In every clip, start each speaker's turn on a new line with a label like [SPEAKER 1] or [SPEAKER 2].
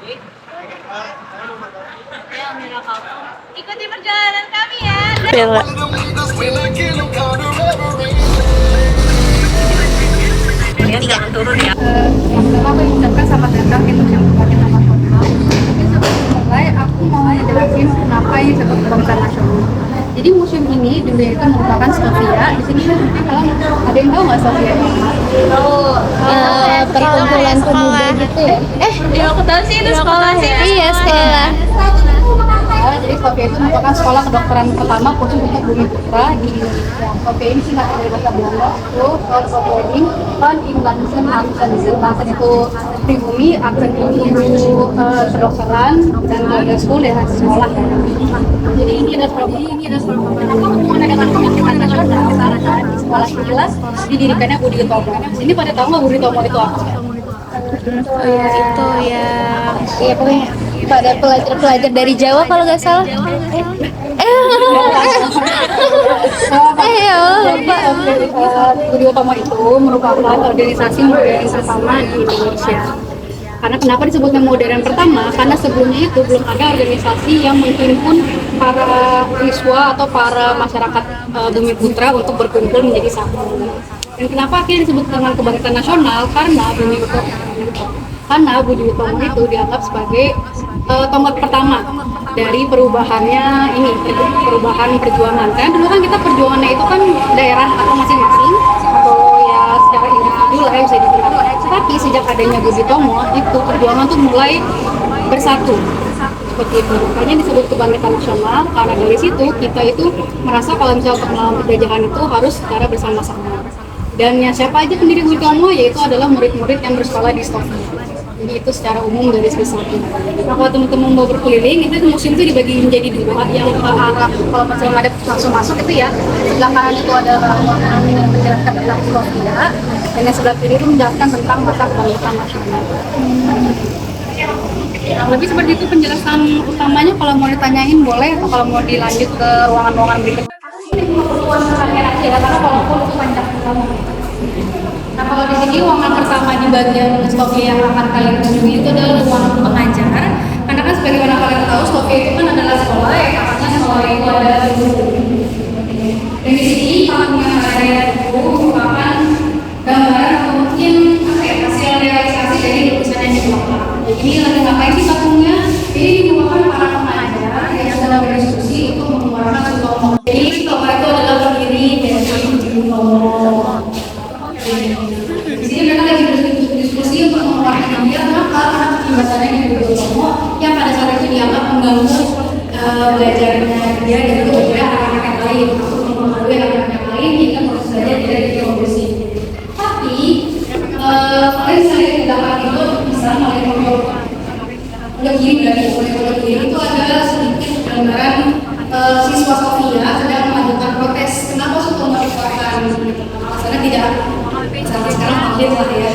[SPEAKER 1] Ya, Mira kamu. Ikuti perjalanan kami ya.
[SPEAKER 2] Bella.
[SPEAKER 1] Kalian jangan turun ya.
[SPEAKER 3] Yang pertama aku mengucapkan selamat datang di Museum Kebangkitan Nasional. Tapi sebelum mulai, aku mau ngejelasin kenapa ini disebut Kebangkitan Nasional. Jadi museum ini dulu itu merupakan Sofia. Di sini mungkin kalian ada yang tahu nggak Sofia ini?
[SPEAKER 2] Perkumpulan pemuda gitu ya.
[SPEAKER 1] Ya aku tahu sih itu sekolah ya.
[SPEAKER 2] Iya, sekolah.
[SPEAKER 3] Jadi Sofia itu merupakan sekolah kedokteran pertama khusus untuk bumi putra di Indonesia. Sofia ini singkatan dari bahasa Belanda, itu Source of Learning, Van Inlandsen Amsterdam. Bahasa itu pribumi, aksen itu kedokteran, dan ada school ya sekolah. Jadi ini adalah sekolah pertama hubungan dengan Kebangkitan Nasional karena di sekolah inilah didirikannya Budi Utomo. Ini pada tahu nggak Budi Utomo itu apa?
[SPEAKER 2] Oh ya, itu ya. Iya, pokoknya pada pelajar-pelajar dari Jawa kalau nggak salah. Ya lupa.
[SPEAKER 3] Budi Utomo itu merupakan organisasi modern pertama di Indonesia. Karena kenapa disebutnya modern pertama? Karena sebelumnya itu belum ada organisasi yang menghimpun para siswa atau para masyarakat Bumi Putra untuk berkumpul menjadi satu. Dan kenapa akhirnya disebut dengan Kebangkitan Nasional? Karena Budi Utomo itu dianggap sebagai tonggak pertama dari perubahannya ini, perubahan perjuangan. Karena dulu kan kita perjuangannya itu kan daerah atau masing-masing atau ya secara individu lah ya bisa dibilang. Tapi sejak adanya Budi Utomo itu perjuangan tuh mulai bersatu seperti itu. Makanya disebut Kebangkitan Nasional karena dari situ kita itu merasa kalau misalnya untuk melawan penjajahan itu harus secara bersama-sama. Dan ya siapa aja pendiri Budi Utomo yaitu adalah murid-murid yang bersekolah di Sofia. Jadi itu secara umum dari besar. Nah kalau teman-teman mau berkeliling, itu museum itu dibagi menjadi dua. Yang arah kalau misalnya ada langsung masuk itu ya, sebelah kanan itu ada ruangan yang menjelaskan tentang Sofia, dan yang sebelah kiri itu menjelaskan tentang masa Kebangkitan Nasional. Lebih seperti itu penjelasan utamanya. Kalau mau ditanyain boleh, atau kalau mau dilanjut ke ruangan-ruangan berikutnya. Karena walaupun itu panjang banget. Nah kalau di sini ruangan pertama di bagian Sofia yang akan kalian kunjungi itu adalah ruangan pengajar. Karena kan sebagaimana kalian tahu Sofia itu kan adalah sekolah yang katanya sekolah itu ada guru. Dan di sini patung yang ada itu merupakan gambaran atau mungkin hasil realisasi dari lukisan yang dibuat. Jadi ini lagi ngapain sih patungnya? Ini merupakan para pengajar yang sedang berdiskusi untuk mengeluarkan Sutomo. Jadi Sutomo itu adalah pendiri dari Sutomo. Di sini mereka lagi berdiskusi untuk mengeluarkan dia kenapa karena keterlibatannya di Budi Utomo yang pada saat itu dianggap mengganggu belajarnya dia dan juga anak-anak yang lain untuk mempengaruhi anak-anak yang lain hingga proses belajar tidak diterobosi. Tapi kalian bisa lihat di belakang itu bisa melihat udah kiri itu ada sedikit gambaran siswa Sofia sedang melakukan protes. Kenapa Sutomo dikeluarkan? Karena tidak sampai sekarang update lah ya.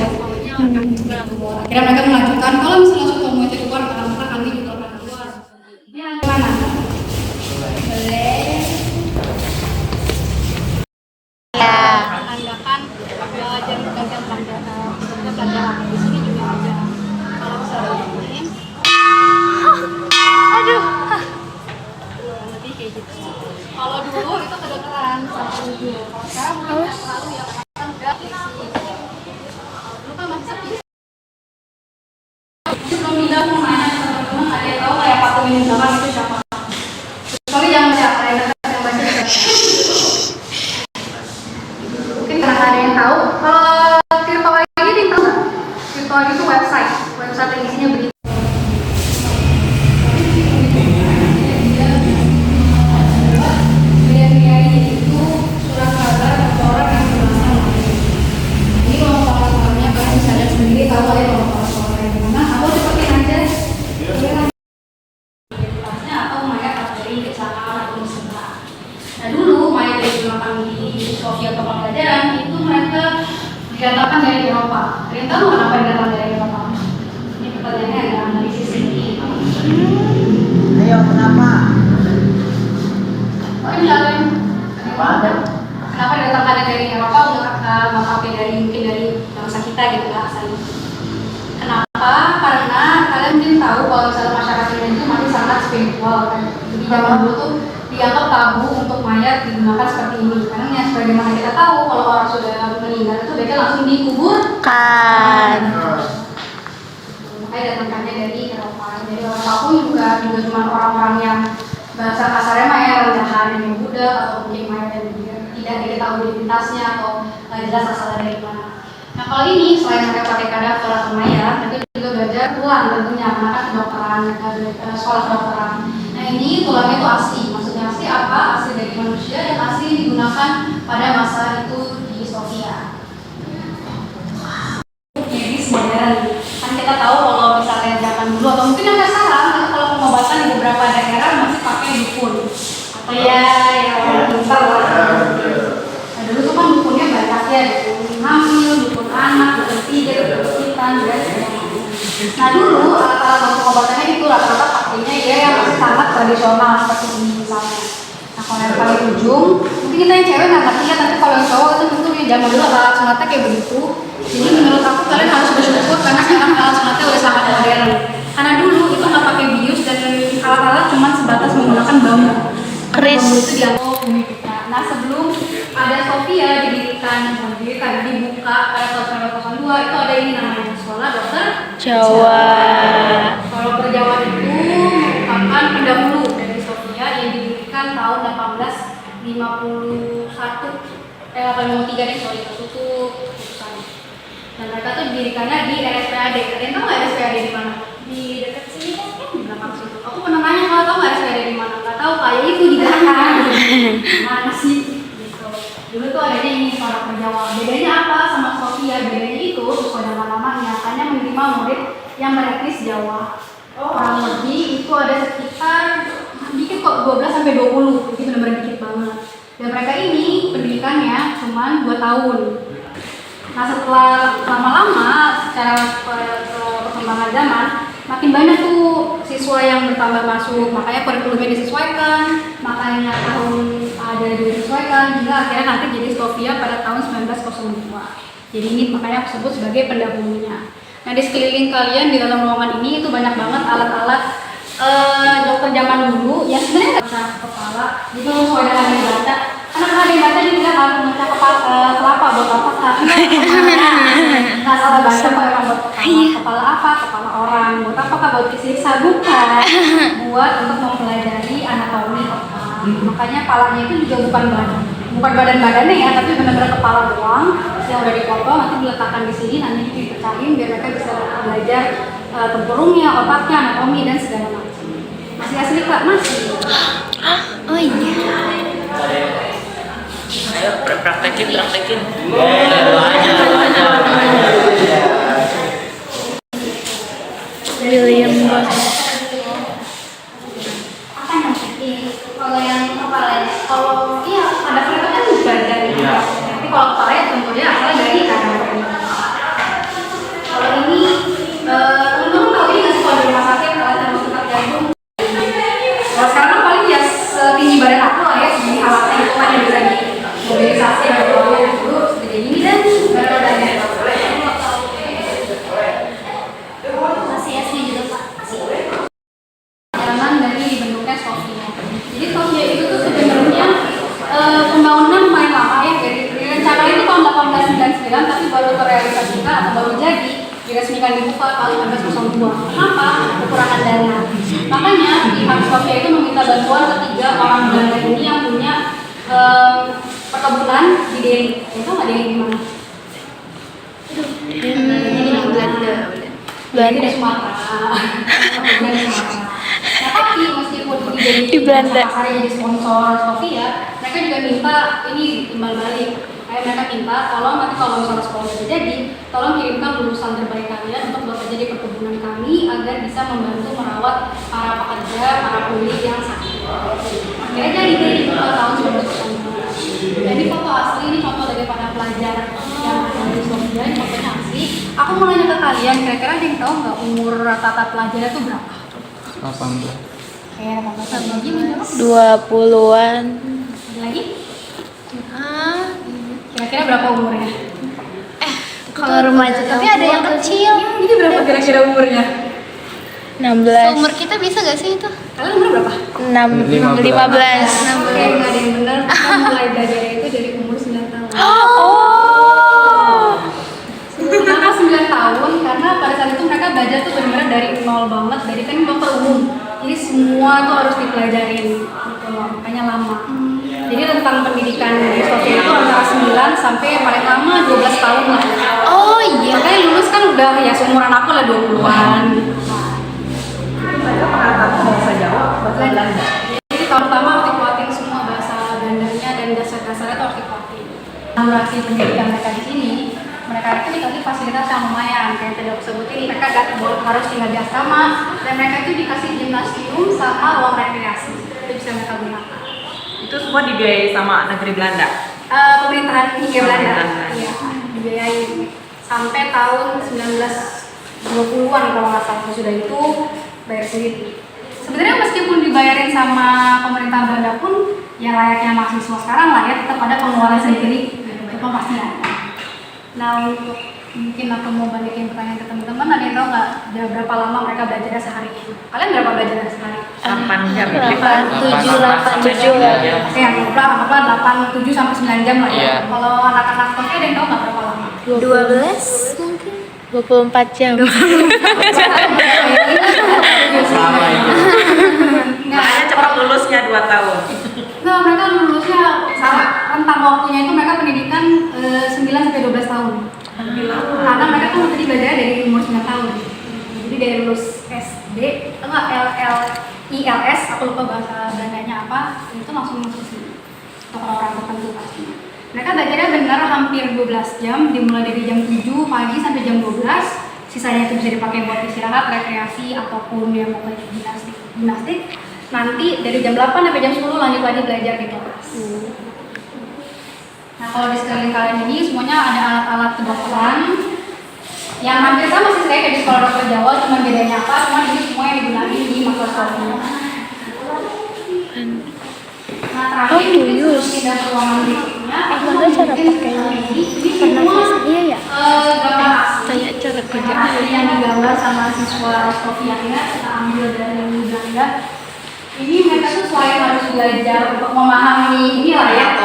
[SPEAKER 3] Akhirnya mereka melanjutkan kalau misalnya Sutomo itu dikeluarkan maka kami juga akan keluar. Ya mana? Boleh.
[SPEAKER 2] Ya.
[SPEAKER 3] Menandakan jam pelajaran di sini juga ada. Kalau misalnya ini
[SPEAKER 2] Aduh.
[SPEAKER 3] lebih kayak gitu. Kalau dulu itu kedengeran sampai ujung. Kalau sekarang mungkin nggak terlalu ya karena kan udah isi. Dulu kan masih sepi. Sebelum pindah mau nanya teman-teman ada yang tahu kayak patung ini belakang itu siapa? Kecuali yang siapa yang baca mungkin karena ada yang tahu. Kalau Tirto lagi nih tahu nggak? Tirto lagi itu website yang isinya berita. Didatangkan dari Eropa. Kalian tahu kenapa didatangkan dari Eropa? Ini pertanyaannya ada analisis ini.
[SPEAKER 4] Ayo, kenapa?
[SPEAKER 3] Oh ini lain. Kenapa didatangkan dari Eropa? Maka dari mungkin dari bangsa kita gitu lah asalnya. Kenapa? Karena kalian mungkin tahu kalau misalnya masyarakat Indonesia itu masih sangat spiritual kan. Jadi zaman dulu tuh dianggap tabu untuk mayat digunakan seperti ini. Karena ya sebagaimana kita tahu kalau orang sudah meninggal itu mereka langsung dikuburkan. Makanya datangkannya dari Eropa. Jadi Eropa pun juga cuma orang-orang yang bahasa kasarnya mah ya rendahan yang Buddha atau mungkin mayat yang tidak diketahui identitasnya atau jelas asalnya dari mana. Nah kalau ini selain mereka pakai kadaver atau mayat, mereka juga belajar tulang tentunya karena kan kedokteran, sekolah kedokteran. Nah ini tulangnya itu asli, maksudnya asli apa? Asli dari manusia dan asli digunakan pada masa itu di Sofia. Medis modern. Kan kita tahu kalau misalnya zaman dulu atau mungkin yang sekarang itu kalau pengobatan di beberapa daerah masih pakai dukun atau ya orang pintar lah. Nah dulu tuh kan dukunnya banyak ya, dukun hamil, dukun anak, dukun tidur, dukun hitam, dan sebagainya. Nah dulu alat-alat pengobatannya itu rata-rata pakainya ya yang masih sangat tradisional seperti ini misalnya. Nah kalau yang paling ujung, mungkin kita yang cewek nggak ngerti ya, tapi kalau yang cowok itu tentu yang zaman dulu alat sunatnya kayak begitu. Jadi menurut aku kalian harus bersyukur karena sekarang alat sunatnya udah sangat modern. Karena dulu itu nggak pakai bius dan alat-alat cuma sebatas menggunakan bambu. Bambu itu dianggap bumi kita. Nah sebelum ada Sofia dibuka pada tahun 1902 itu ada ini namanya sekolah dokter
[SPEAKER 2] Jawa.
[SPEAKER 3] Kalau Perjawa itu merupakan pendahulu dari Sofia yang didirikan tahun 1853 nih itu keputusannya. Dan mereka tuh didirikannya di RSPAD. Kalian tahu nggak RSPAD di mana? Di dekat sini kan di belakang situ. Aku pernah nanya kalau tahu nggak RSPAD di mana? Nggak tahu, kayak itu di belakang. Mana sih? Gitu. Dulu tuh adanya ini sekolah Perjawa. Bedanya apa sama Sofia? Bedanya itu sesuai dengan namanya hanya menerima murid yang beretnis Jawa. Kurang lebih itu ada sekitar dikit kok 12 sampai 20. Jadi benar-benar dikit banget. Dan mereka ini pendidikannya cuma 2 tahun. Nah setelah lama-lama secara perkembangan zaman makin banyak tuh siswa yang bertambah masuk, makanya kurikulumnya disesuaikan, makanya tahun ada disesuaikan hingga akhirnya nanti jadi Sofia pada tahun 1902. Jadi ini makanya aku sebut sebagai pendahulunya. Nah di sekeliling kalian di dalam ruangan ini itu banyak banget alat-alat dokter zaman dulu yang sebenarnya nggak bisa kepala, jadi sesuai dengan yang baca. Karena kalau ada yang baca dia bilang harus memecah kelapa buat apa? Nggak salah baca kok emang buat kepala apa? Kepala orang. Buat apa? Buat disiksa bukan? Buat untuk mempelajari anatomi otak. Makanya kepalanya itu juga bukan badan-badannya ya, tapi benar-benar kepala doang yang udah dipotong nanti diletakkan di sini, nanti dipecahin biar mereka bisa belajar tempurungnya, otaknya, anatomi dan segala macam. Masih asli Kak? Masih.
[SPEAKER 2] Oh iya.
[SPEAKER 5] Ayo praktekin.
[SPEAKER 2] William Bos.
[SPEAKER 3] Apa namanya? Kalau yang kepala, kalau iya ada mereka kan badan. Tapi kalau kepala ya tentunya asalnya dari kanan. Kalau ini teman-teman tahu ini nggak sih kalau di rumah sakit kalau ada musik jantung. Kalau sekarang paling ya setinggi badan aku lah ya, segini alatnya itu kan yang bisa dimobilisasi atau dulu segede ini dan badannya.
[SPEAKER 1] Masih asli juga Pak.
[SPEAKER 3] Perjalanan dari dibentuknya Sofia. Jadi Sofia itu tuh sebenarnya pembangunan lumayan lama ya, dari rencana itu tahun 1899 tapi baru terrealisasikan atau baru jadi diresmikan dibuka tahun 1902. Kenapa? Kekurangan dana. Makanya pihak Sofia itu meminta bantuan ketiga orang Belanda ini yang punya perkebunan di Delhi. Itu nggak Delhi di mana?
[SPEAKER 2] Belanda.
[SPEAKER 3] Di Sumatera. Nah, tapi meskipun
[SPEAKER 2] Di Belanda.
[SPEAKER 3] pasarnya jadi sponsor Sofia, mereka juga minta ini timbal balik. Kayak mereka minta, tolong nanti kalau misalnya sekolah sudah jadi, tolong kirimkan lulusan terbaik kalian untuk bekerja di perkebunan kami agar bisa membantu merawat para pekerja, para kulit yang sakit. Akhirnya jadi dari tahun 1992. Dan ini foto asli, ini contoh daripada pelajar yang ada di Sofia, ini fotonya asli. Aku mau nanya ke kalian, kira-kira ada yang tahu nggak umur rata-rata pelajarnya itu berapa?
[SPEAKER 5] 18.
[SPEAKER 3] Kayak 18 lagi menurut
[SPEAKER 2] 20-an.
[SPEAKER 3] ada lagi? Kira-kira berapa umurnya?
[SPEAKER 2] Kalau remaja tapi ada yang kecil.
[SPEAKER 3] Ini berapa kira-kira umurnya?
[SPEAKER 2] 16.
[SPEAKER 3] Umur kita bisa gak sih itu? Kalian umur berapa?
[SPEAKER 2] 15.
[SPEAKER 3] Oke, nggak ada yang benar. Kita mulai belajar itu dari umur 9 tahun.
[SPEAKER 2] Oh.
[SPEAKER 3] Kenapa 9 tahun? Karena pada saat itu mereka belajar tuh benar-benar dari nol banget. Dari kan dokter umum. Jadi semua tuh harus dipelajarin gitu loh. Makanya lama. Jadi tentang pendidikan di Sofia itu antara 9 sampai paling lama 12 tahun lah.
[SPEAKER 2] Oh iya.
[SPEAKER 3] Makanya lulus kan udah ya seumuran aku lah 20-an.
[SPEAKER 4] Mereka pengangkatan bahasa Jawa, bahasa Belanda.
[SPEAKER 3] Jadi tahun pertama harus dikuatin semua bahasa Belandanya dan dasar-dasarnya tuh harus dikuatin. Durasi pendidikan mereka di sini, mereka itu dikasih fasilitas yang lumayan kayak tadi aku sebutin. Mereka harus tinggal di asrama dan mereka itu dikasih gimnasium sama ruang rekreasi. Itu bisa mereka gunakan.
[SPEAKER 4] Itu semua dibiayai sama negeri Belanda.
[SPEAKER 3] Pemerintahan Hindia Belanda,
[SPEAKER 4] Pemerintahan.
[SPEAKER 3] iya, dibiayai sampai tahun 1920-an kalau nggak salah. Sudah itu bayar sendiri. Sebenarnya meskipun dibayarin sama pemerintah Belanda pun, ya layaknya mahasiswa sekarang lah ya, tetap ada pengeluaran sendiri. Itu pasti ada. Nah, untuk mungkin aku mau balikin pertanyaan ke teman-teman, ada yang tahu nggak berapa lama mereka belajarnya sehari? Kalian berapa belajarnya sehari?
[SPEAKER 4] 8 jam.
[SPEAKER 2] 7 ya.
[SPEAKER 3] Ya, berapa? 8, 7 sampai 9 jam lah ya.
[SPEAKER 5] Iya.
[SPEAKER 3] Kalau anak-anak Sofia ada yang tahu nggak berapa lama?
[SPEAKER 2] 12 mungkin. 24 jam.
[SPEAKER 5] Sama itu.
[SPEAKER 4] Makanya cepat lulusnya 2 tahun.
[SPEAKER 3] Nah, mereka lulusnya sama rentang waktunya itu mereka pendidikan 9 sampai 12 tahun. Karena mereka tuh tadi belajar dari umur 9 tahun. Jadi dari lulus SD, enggak ILS, aku lupa bahasa Belandanya apa, itu langsung masuk ke sini. Untuk orang-orang tertentu pastinya. Mereka belajarnya benar hampir 12 jam, dimulai dari jam 7 pagi sampai jam 12. Sisanya itu bisa dipakai buat istirahat, rekreasi, ataupun yang mau belajar gimnastik. Nanti dari jam 8 sampai jam 10 lanjut lagi belajar di kelas. Nah, kalau di sekeliling kalian ini semuanya ada alat-alat kedokteran yang hampir sama sih kayak di sekolah dokter Jawa, cuma bedanya apa? Cuma ini semua yang digunakan di makroskopnya. Nah, terakhir mungkin sebelum pindah ke ruangan berikutnya, aku mau
[SPEAKER 2] cara pakainya?
[SPEAKER 3] ini semua
[SPEAKER 2] Iya ya.
[SPEAKER 3] gambar asli.
[SPEAKER 2] Kayak cara kerja.
[SPEAKER 3] Gambar asli yang digambar sama siswa Sofia ini kita ambil dari Belanda. Ini mereka tuh selain harus belajar untuk memahami inilah ya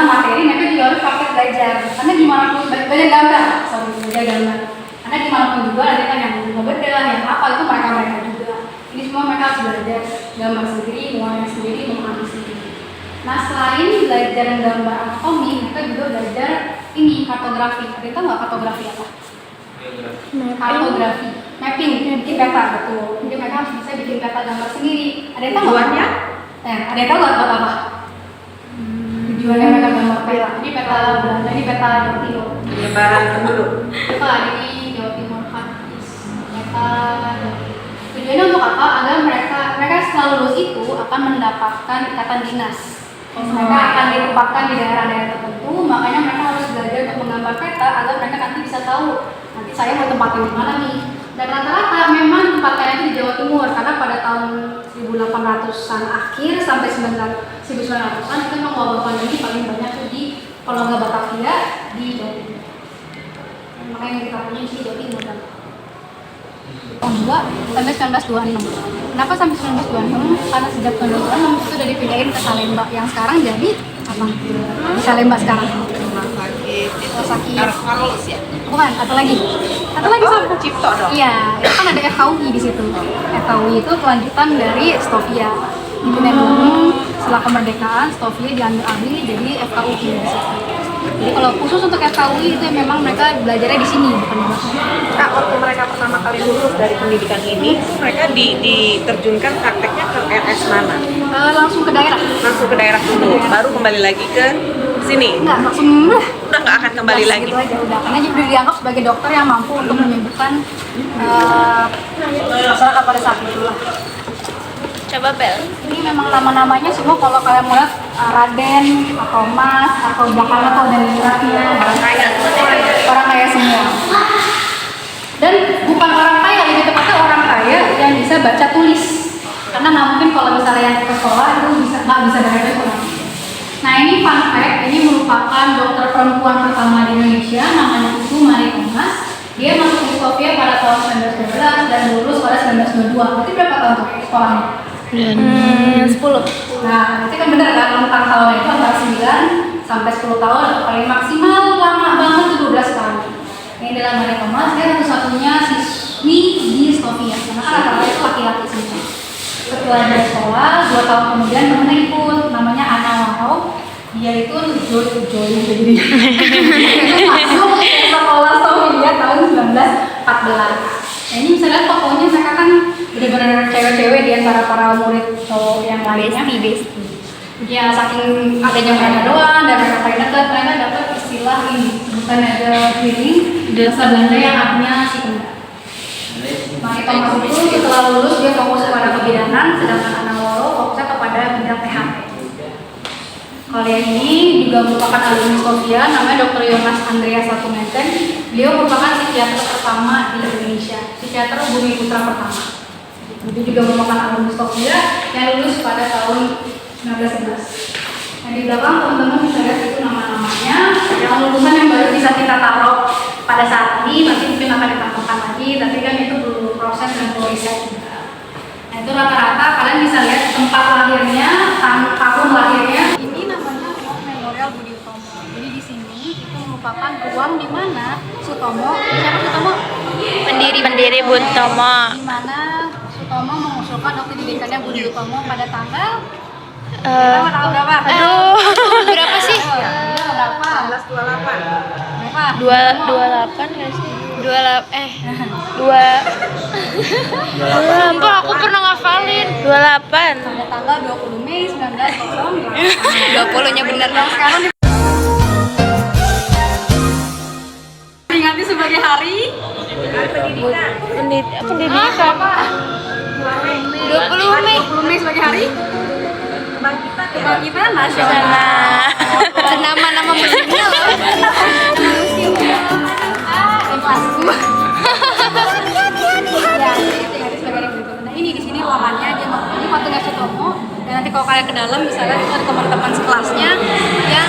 [SPEAKER 3] materi mereka juga harus praktek belajar. Karena gimana pun belajar gambar, Karena gimana pun juga nanti kan yang ngebedah, yang apa itu mereka juga. Ini semua mereka harus belajar gambar sendiri, nuansa sendiri, memahami sendiri. Nah, selain belajar gambar anatomi, mereka juga belajar ini kartografi. Ada yang tahu nggak kartografi apa? Kartografi, mapping, bikin peta, betul. Jadi mereka harus bisa bikin peta gambar sendiri. Ada yang tahu
[SPEAKER 4] Tujuannya?
[SPEAKER 3] Ada yang tahu nggak buat apa? Tujuannya mereka gambar peta. Ini peta Belanda, ini peta Jawa Timur.
[SPEAKER 4] Penyebaran penduduk.
[SPEAKER 3] Peta ini Jawa Timur Hadis. Peta. Tujuannya untuk apa? Agar mereka setelah lulus itu akan mendapatkan ikatan dinas. Mereka akan ditempatkan di daerah-daerah tertentu, makanya mereka harus belajar untuk menggambar peta agar mereka nanti bisa tahu nanti saya mau tempatin di mana nih. Dan rata-rata memang tempatnya itu di Jawa Timur karena pada tahun 1800-an akhir sampai 1900-an itu memang wabah pandemi paling banyak tuh di kalau nggak Batavia di Jawa Timur. Dan makanya kita punya di Jawa Timur dan tahun 2 sampai 1926. Kenapa sampai 1926? Karena sejak 1926 itu udah dipindahin ke Salemba yang sekarang jadi apa? Di Salemba sekarang. Rumah sakit.
[SPEAKER 4] Carlos ya?
[SPEAKER 3] Bukan, atau lagi sama
[SPEAKER 4] Cipto dong.
[SPEAKER 3] Iya, itu kan ada FKUI di situ. FKUI itu kelanjutan dari Stovia. Kemudian setelah kemerdekaan, Stovia diambil alih jadi FKUI di situ. Jadi kalau khusus untuk FKUI itu memang mereka belajarnya di sini bukan di Batu.
[SPEAKER 4] Kak, waktu mereka pertama kali lulus dari pendidikan ini, mereka diterjunkan prakteknya ke RS mana?
[SPEAKER 3] Langsung ke daerah.
[SPEAKER 4] Langsung ke daerah dulu, baru kembali lagi ke sini.
[SPEAKER 3] Enggak, langsung
[SPEAKER 4] Udah nggak akan kembali lagi.
[SPEAKER 3] Gitu aja udah. Karena dia dianggap sebagai dokter yang mampu untuk menyembuhkan masyarakat pada saat itu lah.
[SPEAKER 2] Coba Bel.
[SPEAKER 3] Ini memang nama-namanya semua kalau kalian mau lihat Raden atau Mas atau belakangnya atau dan orang kaya semua. Dan bukan orang kaya, lebih tepatnya orang kaya yang bisa baca tulis. Karena nggak mungkin kalau misalnya yang ke sekolah itu nggak bisa baca tulis. Nah, ini fun fact, ini merupakan dokter perempuan pertama di Indonesia, namanya Ibu Marie Thomas. Dia masuk di Sofia pada tahun 1912 dan lulus pada 1920. 1922. Berarti berapa tahun tuh sekolahnya?
[SPEAKER 2] 10.
[SPEAKER 3] Nah, itu kan bener kan, rentang tahunnya itu antara 9 sampai 10 tahun, paling maksimal lama banget itu 12 tahun. Ini dalam Maria Thomas, dia satu-satunya siswi di Stovia, karena kan rata-rata itu laki-laki semua. Setelah dia sekolah, 2 tahun kemudian temennya ikut, namanya Anna Waro. Dia itu join jadi itu masuk ke sekolah Stovia tahun 1914. Nah, ini bisa lihat pokoknya mereka kan benar-benar cewek-cewek di antara para murid cowok yang lainnya.
[SPEAKER 2] Besti.
[SPEAKER 3] Ya saking adanya mereka doang dan mereka paling dekat, mereka dapat istilah ini bukan ada feeling bahasa Belanda yang artinya si kembar. Maria Thomas itu setelah lulus dia fokus kepada kebidanan, sedangkan Anna Waro fokusnya kepada bidang PHP. Kalian ini juga merupakan alumni Stovia, namanya Dr. Jonas Andreas Satumenten. Beliau merupakan psikiater pertama di Indonesia, psikiater Bumi Putra pertama. Dia juga merupakan alumni Stovia yang lulus pada tahun 1911. Nah, di belakang teman-teman bisa lihat itu nama-namanya, yang lulusan yang baru bisa kita taruh pada saat ini, nanti mungkin akan ditambahkan lagi, tapi kan itu perlu proses dan perlu riset juga. Nah, itu rata-rata kalian bisa lihat tempat lahirnya, tahun lahirnya. Ini namanya ruang Memorial Budi Utomo. Jadi di sini itu merupakan ruang di mana Sutomo, siapa Sutomo?
[SPEAKER 2] Pendiri Budi Utomo.
[SPEAKER 3] Di mana Sutomo mengusulkan waktu didirikannya Budi Utomo pada tanggal berapa?
[SPEAKER 2] Aduh, berapa sih?
[SPEAKER 3] Berapa?
[SPEAKER 4] 1928.
[SPEAKER 3] Berapa?
[SPEAKER 2] 28 nggak sih? 28. Aku pernah ngafalin 28.
[SPEAKER 3] Pada tanggal 20 Mei 1908.
[SPEAKER 2] 20-nya bener dong.
[SPEAKER 3] Sekarang diperingati sebagai hari
[SPEAKER 2] Pendidikan. 20 Mei.
[SPEAKER 3] 20 Mei sebagai hari kebangkitan nasional.
[SPEAKER 2] Nama-nama musimnya loh.
[SPEAKER 3] Kelasku. Ya, itu sebagai hari gitu. Nah, ini di sini ruangannya dia ini patungnya Sutomo. Dan nanti kalau kalian ke dalam bisa lihat itu ada teman-teman sekelasnya yang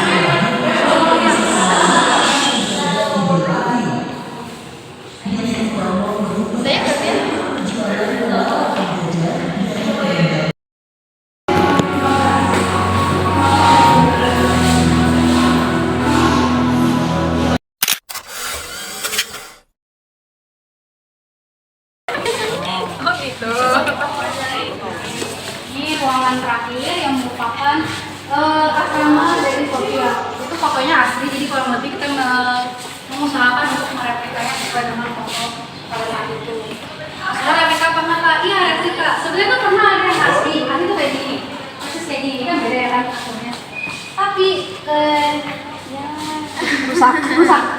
[SPEAKER 3] ini ruangan terakhir yang merupakan asrama dari Stovia. Itu fotonya asli, jadi kurang lebih kita mengusahakan untuk mereplikanya sesuai dengan foto pada saat itu. Sebenarnya replika pernah kak? Iya replika. Sebenarnya tuh pernah ada yang asli tuh kayak gini, persis kayak gini kan beda ya kan asalnya. Tapi ya rusak,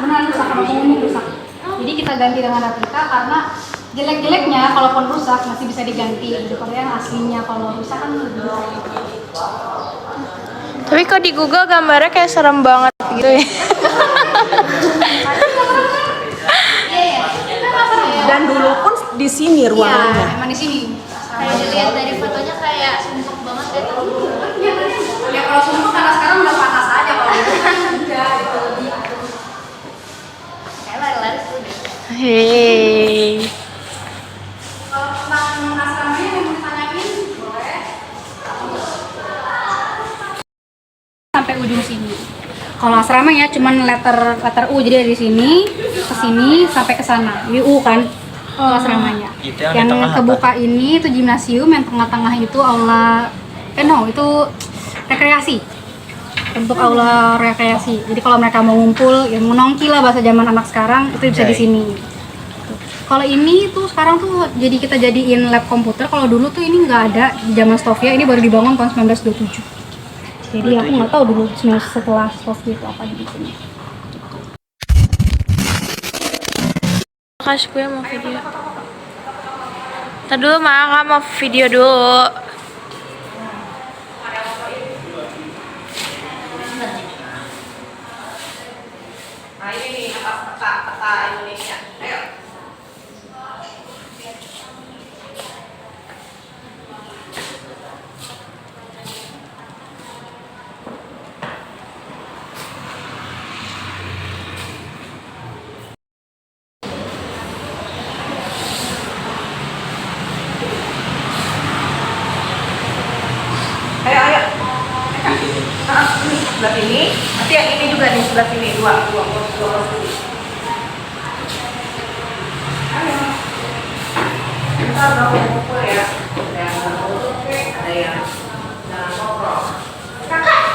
[SPEAKER 3] benar rusak, kalau ngomong rusak. Jadi kita ganti dengan replika karena jelek-jeleknya kalaupun rusak masih bisa diganti. Kalau yang aslinya kalau rusak kan lebih
[SPEAKER 2] Tapi kok di Google gambarnya kayak serem banget gitu ya.
[SPEAKER 4] Dan dulu pun di sini ruangannya.
[SPEAKER 3] Iya, emang di sini.
[SPEAKER 1] Kayak dilihat dari fotonya kayak sumpuk banget ya.
[SPEAKER 3] Ya kalau sumpah karena sekarang udah panas aja kalau itu kan enggak itu lebih.
[SPEAKER 1] Kayak lari-lari tuh deh.
[SPEAKER 2] Hei.
[SPEAKER 3] Kalau tentang asramanya yang mau ditanyain boleh. Sampai ujung sini. Kalau asrama ya cuman letter U, jadi dari sini ke sini sampai ke sana. Ini U kan asramanya.
[SPEAKER 5] Itu yang di
[SPEAKER 3] Yang
[SPEAKER 5] tengah
[SPEAKER 3] kebuka ini itu gimnasium, yang tengah-tengah itu aula itu rekreasi. Untuk aula rekreasi. Jadi kalau mereka mau ngumpul, ya menongki lah bahasa zaman anak sekarang itu bisa di sini. Kalau ini tuh sekarang tuh jadi kita jadiin lab komputer. Kalau dulu tuh ini nggak ada di zaman Stovia, ini baru dibangun tahun 1927. Jadi aku nggak tahu dulu setelah Stovia itu apa di sini.
[SPEAKER 2] Kasih gue mau video. Tadi dulu Kak mau video dulu.
[SPEAKER 4] Nah ini nih peta Indonesia. Ayo. sebelah sini, nanti yang ini juga nih sebelah sini, dua posisi. Ayo. Kita udah kumpul ya. Ada yang tutup, ada yang jangan ngobrol. Kakak.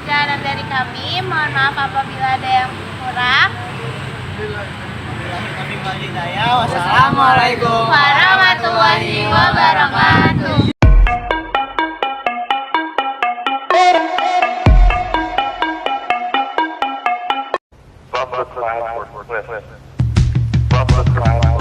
[SPEAKER 1] Perjalanan dari kami, mohon maaf apabila ada yang kurang.
[SPEAKER 5] Wassalamualaikum
[SPEAKER 1] Warahmatullahi wabarakatuh.
[SPEAKER 6] Bumper cloud for Cliff. Bumper cloud